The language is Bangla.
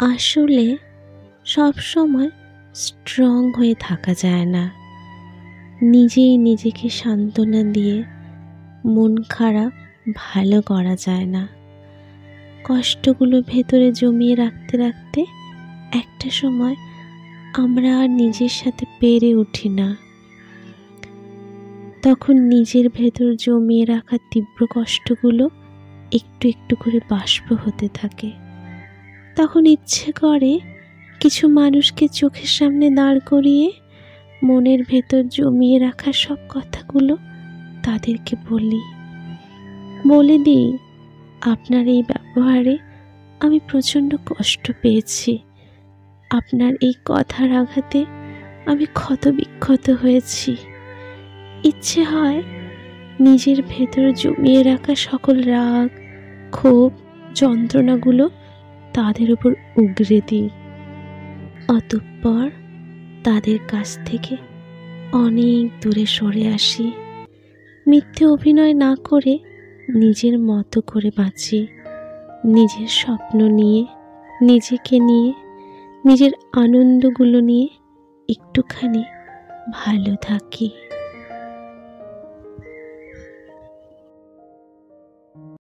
আসলে সব সময় স্ট্রং হয়ে থাকা যায় না। নিজেই নিজেকে সান্ত্বনা দিয়ে মন খারাপ ভালো করা যায় না। কষ্টগুলো ভেতরে জমিয়ে রাখতে রাখতে একটা সময় আমরা আর নিজের সাথে পেরে উঠি না। তখন নিজের ভেতর জমিয়ে রাখা তীব্র কষ্টগুলো একটু একটু করে বাষ্প হতে থাকে। তখন ইচ্ছে করে কিছু মানুষকে চোখের সামনে দাঁড় করিয়ে মনের ভেতর জমিয়ে রাখা সব কথাগুলো তাদেরকে বলে দিই, আপনার এই ব্যবহারে আমি প্রচণ্ড কষ্ট পেয়েছি। আপনার এই কথার আঘাতে আমি ক্ষতবিক্ষত হয়েছি। ইচ্ছে হয় নিজের ভেতর জমিয়ে রাখা সকল রাগ, ক্ষোভ, যন্ত্রণাগুলো তাদের উপর উগরে দিই। অতঃপর তাদের কাছ থেকে অনেক দূরে সরে আসি। মিথ্যে অভিনয় না করে নিজের মতো করে বাঁচি। নিজের স্বপ্ন নিয়ে, নিজেকে নিয়ে, নিজের আনন্দগুলো নিয়ে একটুখানি ভালো থাকি।